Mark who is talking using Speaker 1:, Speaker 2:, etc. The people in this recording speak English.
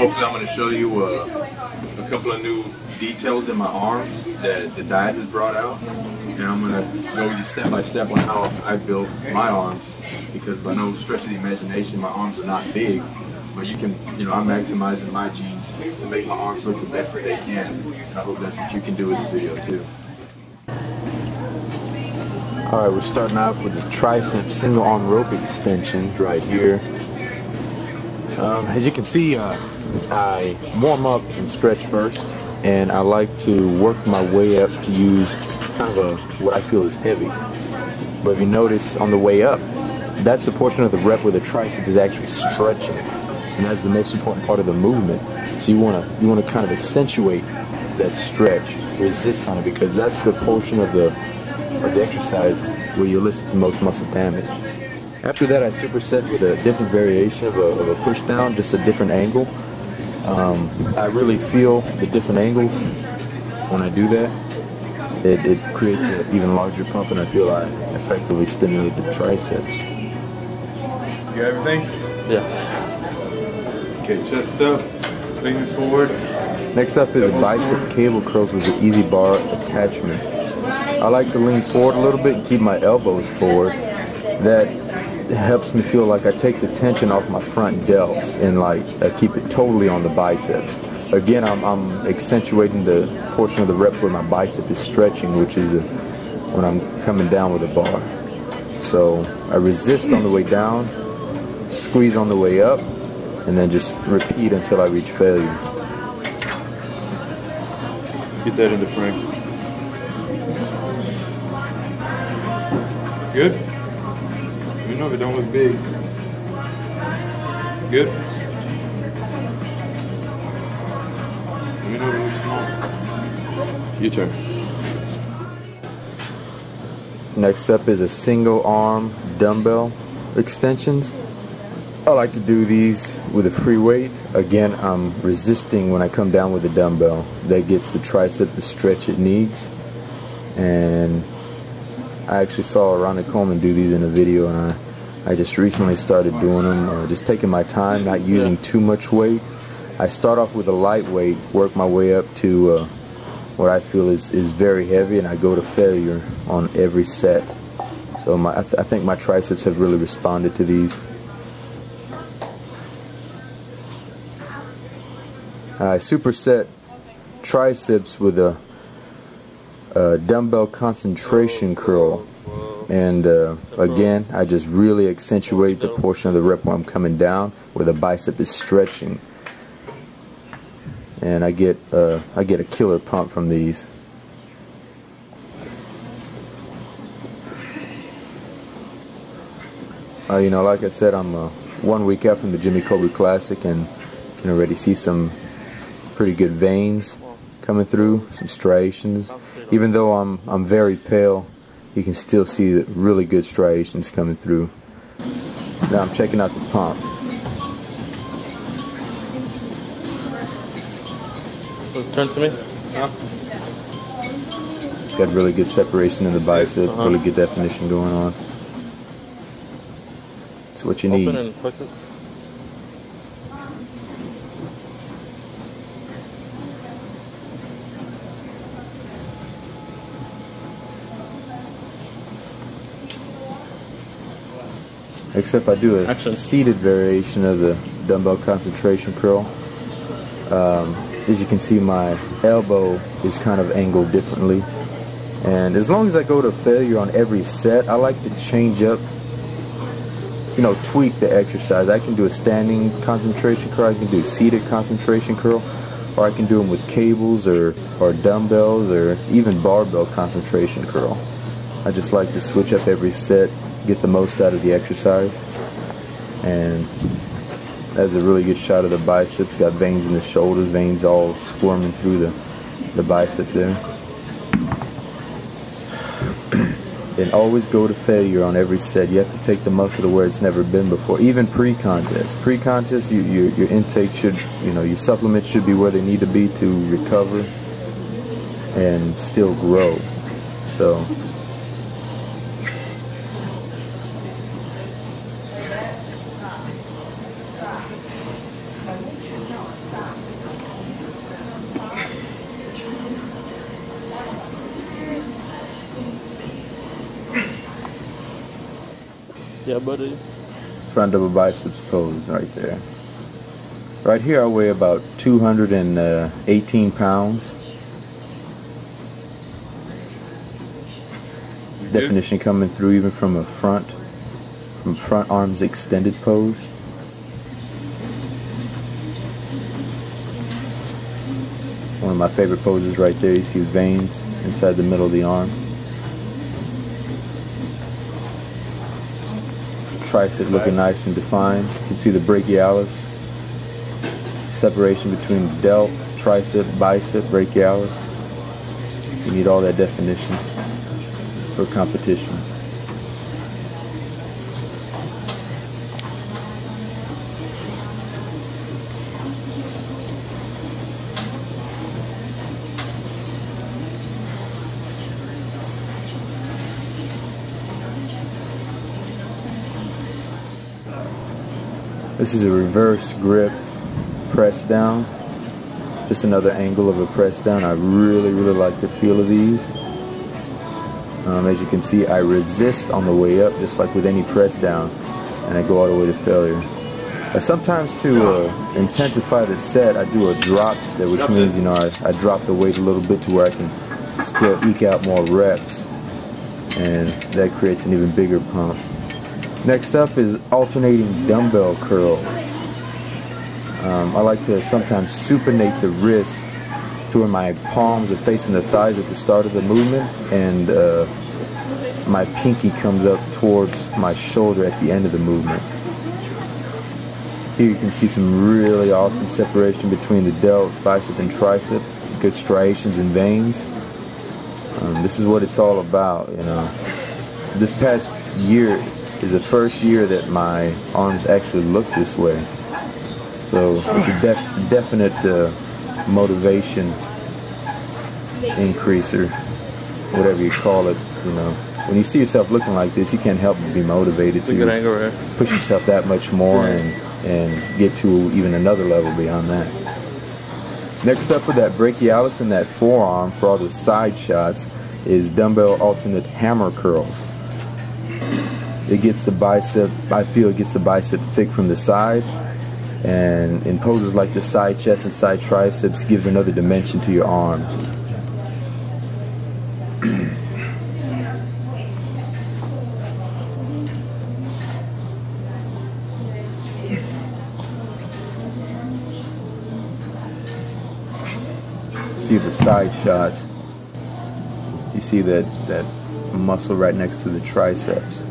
Speaker 1: Hopefully I'm going to show you a couple of new details in my arms that the diet has brought out, and I'm going to go with you step by step on how I built my arms, because by no stretch of the imagination my arms are not big, but you can, I'm maximizing my genes to make my arms look the best that they can, and I hope that's what you can do with this video too.
Speaker 2: Alright, we're starting off with the Triceps Single arm rope extensions right here. As you can see, I warm up and stretch first, and I like to work my way up to use kind of what I feel is heavy. But if you notice on the way up, that's the portion of the rep where the tricep is actually stretching, and that's the most important part of the movement. So you want to kind of accentuate that stretch, resist on it, because that's the portion of the exercise where you elicit the most muscle damage. After that, I superset with a different variation of a push down, just a different angle. I really feel the different angles when I do that. It creates an even larger pump, and I feel I effectively stimulate the triceps.
Speaker 1: You got everything?
Speaker 2: Yeah.
Speaker 1: Okay, chest up, leaning forward.
Speaker 2: Next up is a bicep cable curls with an easy bar attachment. I like to lean forward a little bit and keep my elbows forward. That helps me feel like I take the tension off my front delts and I keep it totally on the biceps. Again, I'm accentuating the portion of the rep where my bicep is stretching, which is when I'm coming down with a bar. So I resist on the way down, squeeze on the way up, and then just repeat until I reach failure.
Speaker 1: Get that into frame. Good? Let me know if it don't look big. Good? Let me know if it looks small. Your turn.
Speaker 2: Next up is a single arm dumbbell extensions. I like to do these with a free weight. Again, I'm resisting when I come down with a dumbbell. That gets the tricep the stretch it needs. And I actually saw Ronnie Coleman do these in a video, and I just recently started doing them, just taking my time, not using too much weight. I start off with a light weight, work my way up to what I feel is very heavy, and I go to failure on every set. So I think my triceps have really responded to these. I superset triceps with a dumbbell concentration curl, and again I just really accentuate the portion of the rep where I'm coming down, where the bicep is stretching, and I get a killer pump from these. Like I said, I'm 1 week out from the Jimmy Colby Classic, and can already see some pretty good veins coming through, some striations. Even though I'm very pale, you can still see the really good striations coming through. Now I'm checking out the pump.
Speaker 3: Turn to me.
Speaker 2: Got really good separation in the bicep, really good definition going on. It's what you need.
Speaker 3: Open and flex it.
Speaker 2: Except I do a seated variation of the dumbbell concentration curl. As you can see, my elbow is kind of angled differently. And as long as I go to failure on every set, I like to change up, tweak the exercise. I can do a standing concentration curl, I can do a seated concentration curl, or I can do them with cables or dumbbells, or even barbell concentration curl. I just like to switch up every set, get the most out of the exercise. And that's a really good shot of the biceps. Got veins in the shoulders, veins all squirming through the bicep there. And always go to failure on every set. You have to take the muscle to where it's never been before, even pre-contest. Pre-contest, your intake should, your supplements should be where they need to be to recover and still grow. So
Speaker 3: Yeah, buddy.
Speaker 2: Front double biceps pose right there. Right here I weigh about 218 pounds. Definition coming through even from front arms extended pose. One of my favorite poses right there. You see veins inside the middle of the arm. Tricep looking nice and defined. You can see the brachialis. Separation between the delt, tricep, bicep, brachialis. You need all that definition for competition. This is a reverse grip press down. Just another angle of a press down. I really like the feel of these. As you can see, I resist on the way up, just like with any press down, and I go all the way to failure. Sometimes to intensify the set, I do a drop set, which means, you know, I drop the weight a little bit to where I can still eke out more reps, and that creates an even bigger pump. Next up is alternating dumbbell curls. I like to sometimes supinate the wrist to where my palms are facing the thighs at the start of the movement, and my pinky comes up towards my shoulder at the end of the movement. Here you can see some really awesome separation between the delt, bicep, and tricep. Good striations and veins. This is what it's all about, you know. This past year is the first year that my arms actually look this way. So it's a definite motivation increaser, whatever you call it, you know. When you see yourself looking like this, you can't help but be motivated to push yourself that much more and get to even another level beyond that. Next up for that brachialis and that forearm for all the side shots is dumbbell alternate hammer curls. It gets the bicep, I feel it gets the bicep thick from the side, and in poses like the side chest and side triceps gives another dimension to your arms. See the side shots, you see that muscle right next to the triceps.